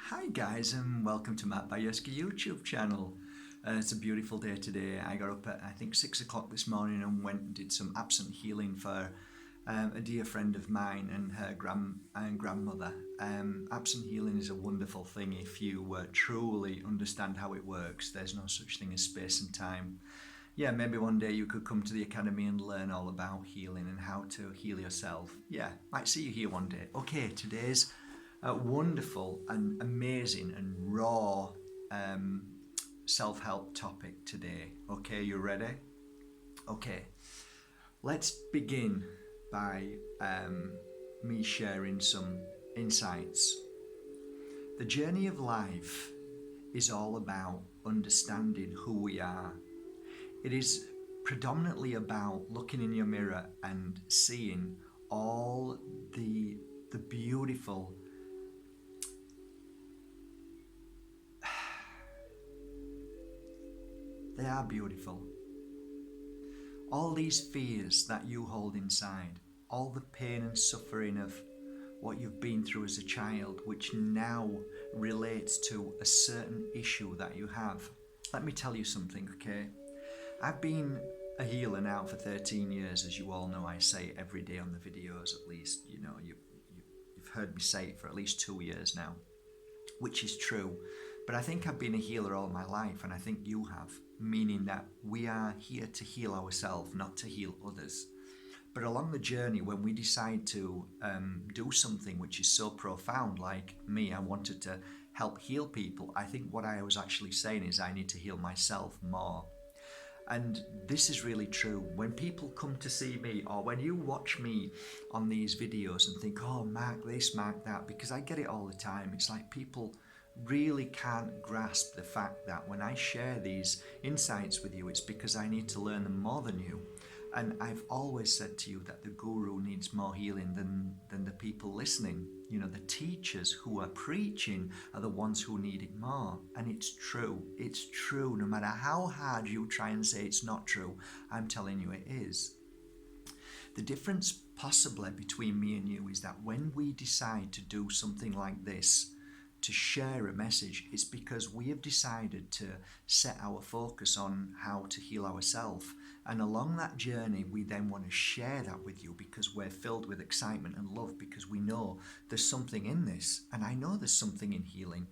Hi guys and welcome to Matt Bayeski YouTube channel. It's a beautiful day today. I got up at I think 6 o'clock this morning and went and did some absent healing for a dear friend of mine and her grandmother. Absent healing is a wonderful thing if you truly understand how it works. There's no such thing as space and time. Yeah, maybe one day you could come to the academy and learn all about healing and how to heal yourself. Yeah, might see you here one day. Okay, today's wonderful and amazing and raw self-help topic today. Okay, you ready? Okay, let's begin by me sharing some insights. The journey of life is all about understanding who we are. It is predominantly about looking in your mirror and seeing all the beautiful they are beautiful. All these fears that you hold inside, all the pain and suffering of what you've been through as a child, which now relates to a certain issue that you have. Let me tell you something, okay? I've been a healer now for 13 years, as you all know. I say it every day on the videos, at least. You know, you've heard me say it for at least 2 years now, which is true. But I think I've been a healer all my life, and I think you have, meaning that we are here to heal ourselves, not to heal others. But along the journey, when we decide to do something which is so profound, like me, I wanted to help heal people, I think what I was actually saying is I need to heal myself more. And this is really true. When people come to see me, or when you watch me on these videos and think, oh, Mark this, Mark that, because I get it all the time. It's like people really can't grasp the fact that when I share these insights with you, it's because I need to learn them more than you. And I've always said to you that the guru needs more healing than the people listening. You know, the teachers who are preaching are the ones who need it more. And it's true. It's true. No matter how hard you try and say it's not true, I'm telling you it is. The difference possibly between me and you is that when we decide to do something like this, to share a message, it's because we have decided to set our focus on how to heal ourselves. And along that journey, we then want to share that with you because we're filled with excitement and love, because we know there's something in this. And I know there's something in healing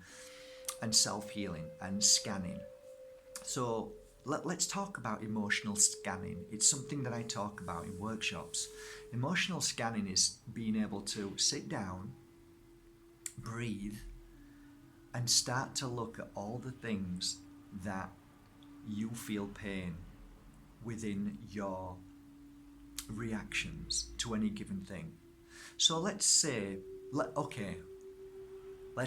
and self-healing and scanning. So let's talk about emotional scanning. It's something that I talk about in workshops. Emotional scanning is being able to sit down, breathe, and start to look at all the things that you feel pain within your reactions to any given thing. So let's say, let's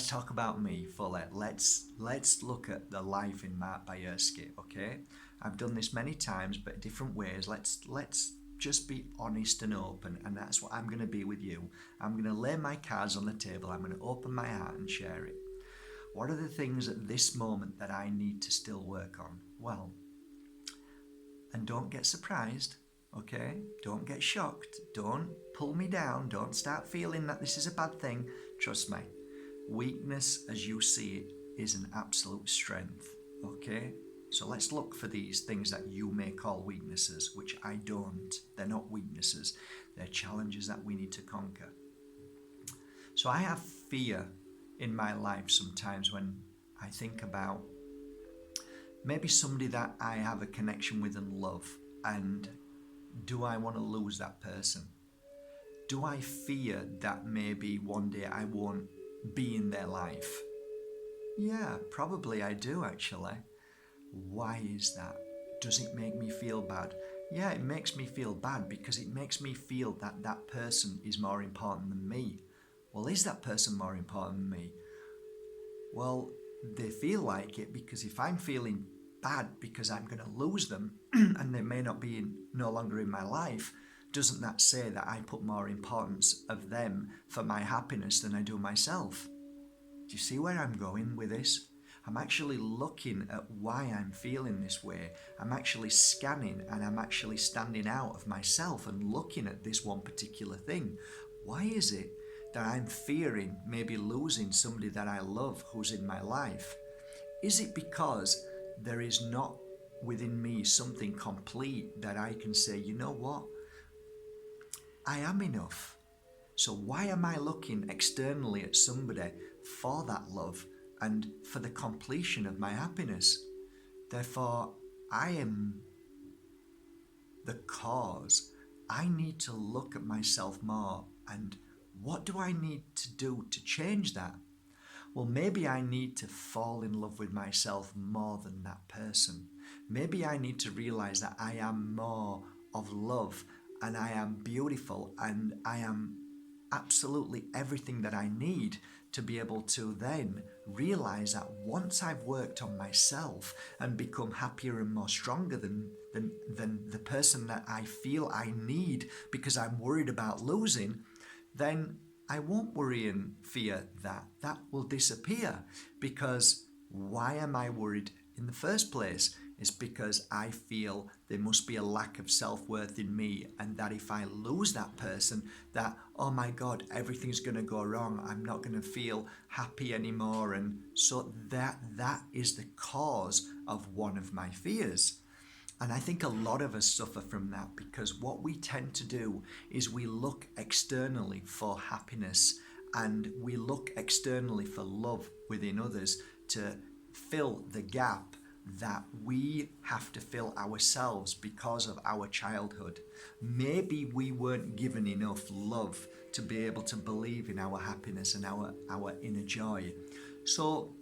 talk about me fully. Let's look at the life in Mark Bayeski, okay? I've done this many times, but different ways. Let's just be honest and open, and that's what I'm going to be with you. I'm going to lay my cards on the table. I'm going to open my heart and share it. What are the things at this moment that I need to still work on? Well, and don't get surprised, okay? Don't get shocked. Don't pull me down. Don't start feeling that this is a bad thing. Trust me, weakness as you see it is an absolute strength, okay? So let's look for these things that you may call weaknesses, which I don't. They're not weaknesses. They're challenges that we need to conquer. So I have fear in my life sometimes when I think about maybe somebody that I have a connection with and love, and do I want to lose that person? Do I fear that maybe one day I won't be in their life? Yeah, probably I do actually. Why is that? Does it make me feel bad? Yeah, it makes me feel bad because it makes me feel that that person is more important than me. Well, is that person more important than me? Well, they feel like it because if I'm feeling bad because I'm going to lose them and they may not be no longer in my life, doesn't that say that I put more importance of them for my happiness than I do myself? Do you see where I'm going with this? I'm actually looking at why I'm feeling this way. I'm actually scanning and I'm actually standing out of myself and looking at this one particular thing. Why is it that I'm fearing maybe losing somebody that I love who's in my life? Is it because there is not within me something complete that I can say, you know what? I am enough. So why am I looking externally at somebody for that love and for the completion of my happiness? Therefore, I am the cause. I need to look at myself more, and what do I need to do to change that? Well, maybe I need to fall in love with myself more than that person. Maybe I need to realize that I am more of love, and I am beautiful, and I am absolutely everything that I need to be able to then realize that once I've worked on myself and become happier and more stronger than the person that I feel I need because I'm worried about losing, then I won't worry and fear that. That will disappear, because why am I worried in the first place? It's because I feel there must be a lack of self-worth in me, and that if I lose that person, that, oh my God, everything's going to go wrong. I'm not going to feel happy anymore. And so that is the cause of one of my fears. And I think a lot of us suffer from that, because what we tend to do is we look externally for happiness, and we look externally for love within others to fill the gap that we have to fill ourselves because of our childhood. Maybe we weren't given enough love to be able to believe in our happiness and our inner joy. So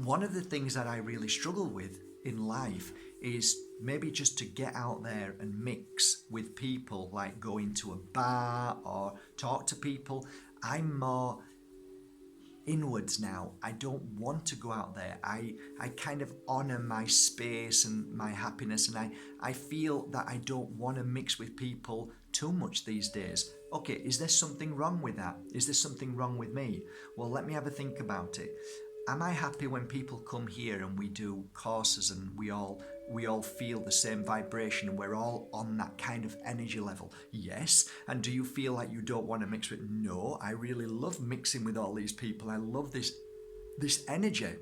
one of the things that I really struggle with in life is maybe just to get out there and mix with people, like go into a bar or talk to people. I'm more inwards now. I don't want to go out there. I kind of honor my space and my happiness, and I feel that I don't want to mix with people too much these days. Okay, is there something wrong with that? Is there something wrong with me? Well, let me have a think about it. Am I happy when people come here and we do courses and we all feel the same vibration and we're all on that kind of energy level? Yes. And do you feel like you don't want to mix with? No, I really love mixing with all these people. I love this energy.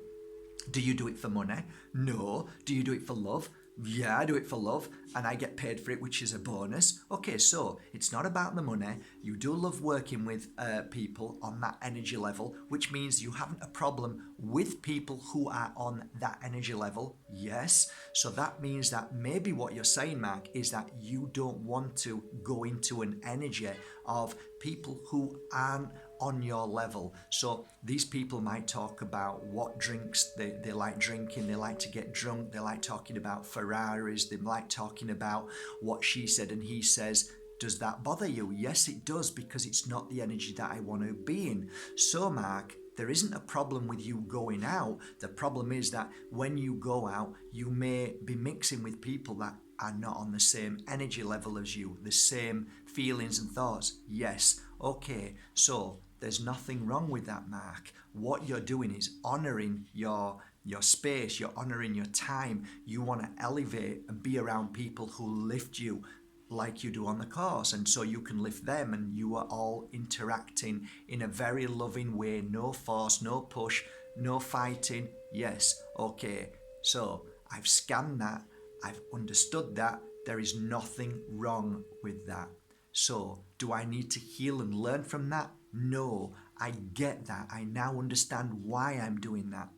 Do you do it for money? No. Do you do it for love? Yeah, I do it for love, and I get paid for it, which is a bonus. Okay, so it's not about the money. You do love working with people on that energy level, which means you haven't a problem with people who are on that energy level. Yes. So that means that maybe what you're saying, Mark, is that you don't want to go into an energy of people who aren't on your level. So these people might talk about what drinks they like drinking, they like to get drunk, they like talking about Ferraris, they like talking about what she said and he says. Does that bother you? Yes, it does, because it's not the energy that I want to be in. So, Mark, there isn't a problem with you going out. The problem is that when you go out, you may be mixing with people that are not on the same energy level as you, the same feelings and thoughts. Yes, okay, so there's nothing wrong with that, Mark. What you're doing is honouring your space, you're honouring your time. You want to elevate and be around people who lift you like you do on the course, and so you can lift them, and you are all interacting in a very loving way. No force, no push, no fighting. Yes, okay, so I've scanned that, I've understood that. There is nothing wrong with that. So do I need to heal and learn from that? No, I get that. I now understand why I'm doing that.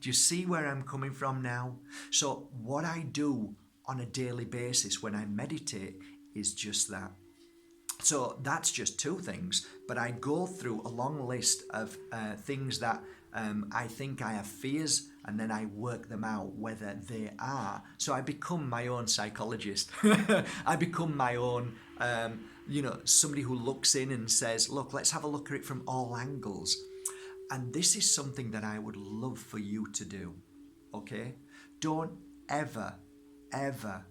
Do you see where I'm coming from now? So what I do on a daily basis when I meditate is just that. So that's just two things, but I go through a long list of things that I think I have fears, and then I work them out whether they are. So I become my own psychologist. I become my own, somebody who looks in and says, look, let's have a look at it from all angles. And this is something that I would love for you to do, okay? Don't ever, ever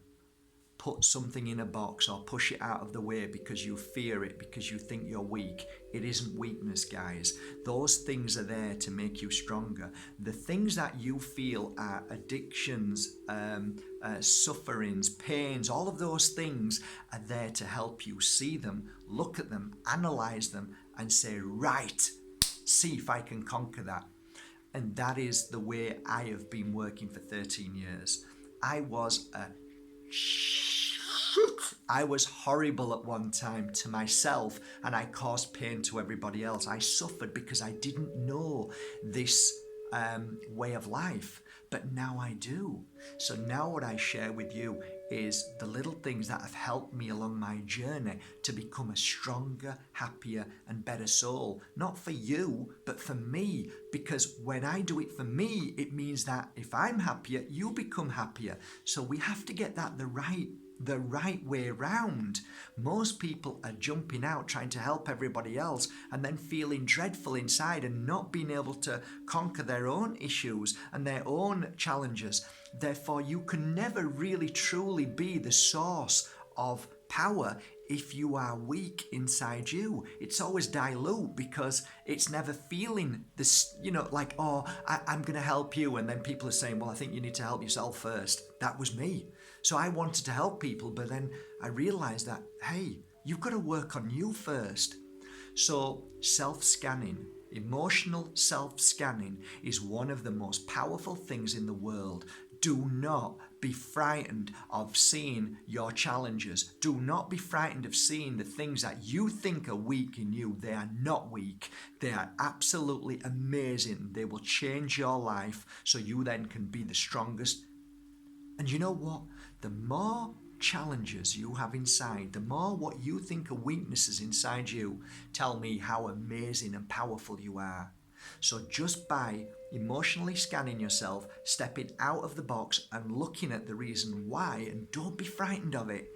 put something in a box or push it out of the way because you fear it, because you think you're weak. It isn't weakness, guys. Those things are there to make you stronger. The things that you feel are addictions, sufferings, pains, all of those things are there to help you see them, look at them, analyze them, and say, right, see if I can conquer that. And that is the way I have been working for 13 years. I was horrible at one time to myself, and I caused pain to everybody else. I suffered because I didn't know this way of life, but now I do. So now what I share with you is the little things that have helped me along my journey to become a stronger, happier, and better soul. Not for you, but for me. Because when I do it for me, it means that if I'm happier, you become happier. So we have to get that the right way round. Most people are jumping out trying to help everybody else and then feeling dreadful inside and not being able to conquer their own issues and their own challenges. Therefore, you can never really truly be the source of power if you are weak inside you. It's always dilute because it's never feeling this, like, oh, I'm going to help you. And then people are saying, well, I think you need to help yourself first. That was me. So I wanted to help people, but then I realized that, hey, you've got to work on you first. So self-scanning, emotional self-scanning is one of the most powerful things in the world. Do not be frightened of seeing your challenges. Do not be frightened of seeing the things that you think are weak in you. They are not weak. They are absolutely amazing. They will change your life so you then can be the strongest. And you know what? The more challenges you have inside, the more what you think are weaknesses inside you tell me how amazing and powerful you are. So just by emotionally scanning yourself, stepping out of the box and looking at the reason why, and don't be frightened of it,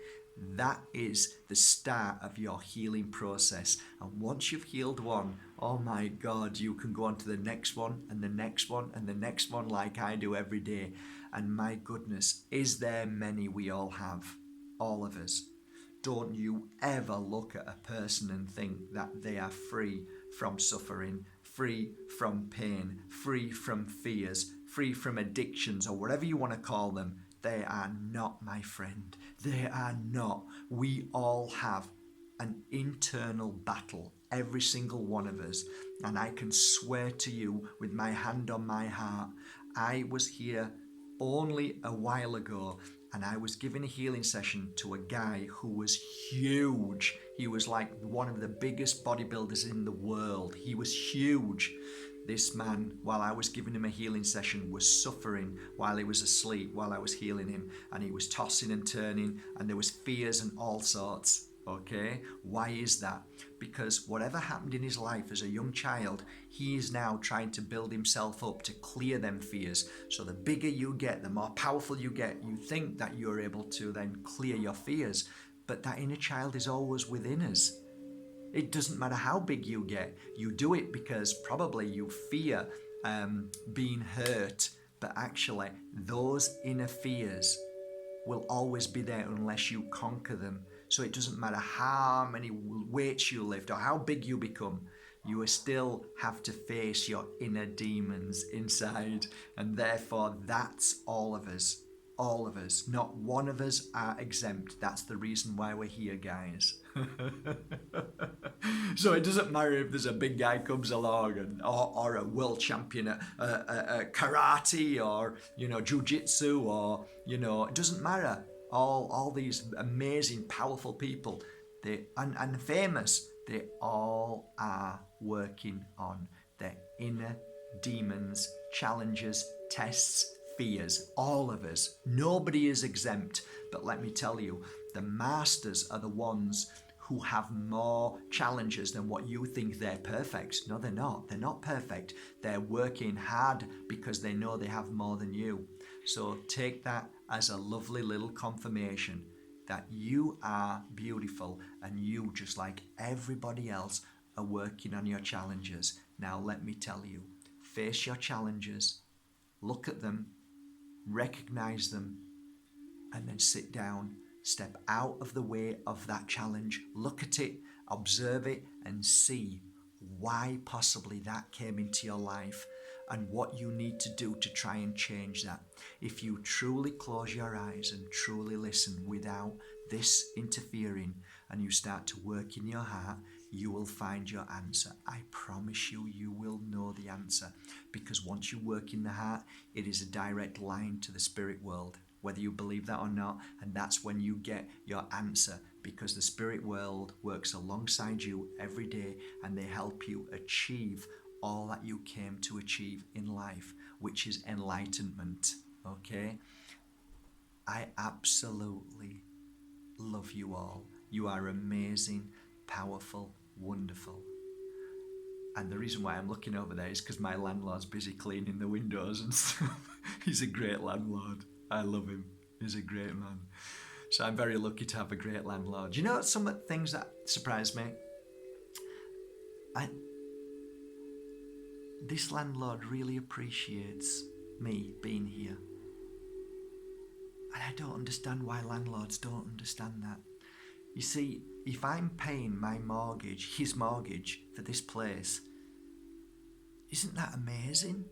that is the start of your healing process. And once you've healed one, oh my God, you can go on to the next one and the next one and the next one like I do every day. And my goodness, is there many we all have? All of us. Don't you ever look at a person and think that they are free from suffering, free from pain, free from fears, free from addictions, or whatever you want to call them. They are not, my friend. They are not. We all have an internal battle, every single one of us. And I can swear to you with my hand on my heart, I was here only a while ago and I was giving a healing session to a guy who was huge. He was like one of the biggest bodybuilders in the world. He was huge. This man, while I was giving him a healing session, was suffering while he was asleep, while I was healing him. And he was tossing and turning, and there was fears and all sorts. Okay? Why is that? Because whatever happened in his life as a young child, he is now trying to build himself up to clear them fears. So the bigger you get, the more powerful you get, you think that you're able to then clear your fears. But that inner child is always within us. It doesn't matter how big you get. You do it because probably you fear being hurt. But actually, those inner fears will always be there unless you conquer them. So it doesn't matter how many weights you lift or how big you become, you will still have to face your inner demons inside. And therefore, that's all of us. All of us. Not one of us are exempt. That's the reason why we're here, guys. So it doesn't matter if there's a big guy comes along or a world champion at karate or, jiu-jitsu or, it doesn't matter. All these amazing, powerful people, and famous, they all are working on their inner demons, challenges, tests, fears. All of us. Nobody is exempt. But let me tell you, the masters are the ones who have more challenges than what you think they're perfect. No, they're not. They're not perfect. They're working hard because they know they have more than you. So take that as a lovely little confirmation that you are beautiful and you, just like everybody else, are working on your challenges. Now let me tell you, face your challenges, look at them, recognize them, and then sit down. Step out of the way of that challenge. Look at it, observe it, and see why possibly that came into your life and what you need to do to try and change that. If you truly close your eyes and truly listen without this interfering, and you start to work in your heart, you will find your answer. I promise you, you will know the answer. Because once you work in the heart, it is a direct line to the spirit world, whether you believe that or not. And that's when you get your answer, because the spirit world works alongside you every day and they help you achieve all that you came to achieve in life, which is enlightenment. Okay? I absolutely love you all. You are amazing, powerful, wonderful. And the reason why I'm looking over there is because my landlord's busy cleaning the windows and stuff. He's a great landlord. I love him. He's a great man. So I'm very lucky to have a great landlord. You know, some of the things that surprise me? This landlord really appreciates me being here. And I don't understand why landlords don't understand that. You see, if I'm paying my mortgage, his mortgage for this place, isn't that amazing?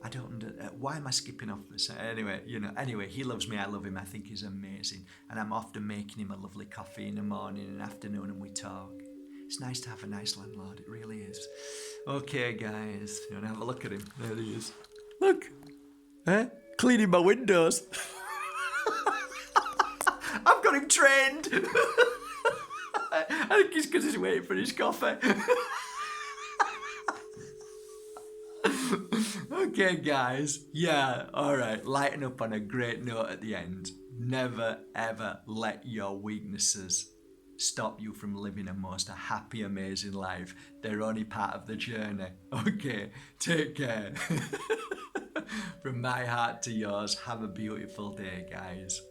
I don't why am I skipping off this? Anyway, he loves me, I love him. I think he's amazing. And I'm often making him a lovely coffee in the morning and afternoon and we talk. It's nice to have a nice landlord, it really is. Okay, guys, you want to have a look at him? There he is. Look, cleaning my windows. I've got him trained. I think it's because he's waiting for his coffee. Okay, guys. Yeah, alright. Lighten up on a great note at the end. Never, ever let your weaknesses stop you from living a most happy, amazing life. They're only part of the journey. Okay, take care. From my heart to yours, have a beautiful day, guys.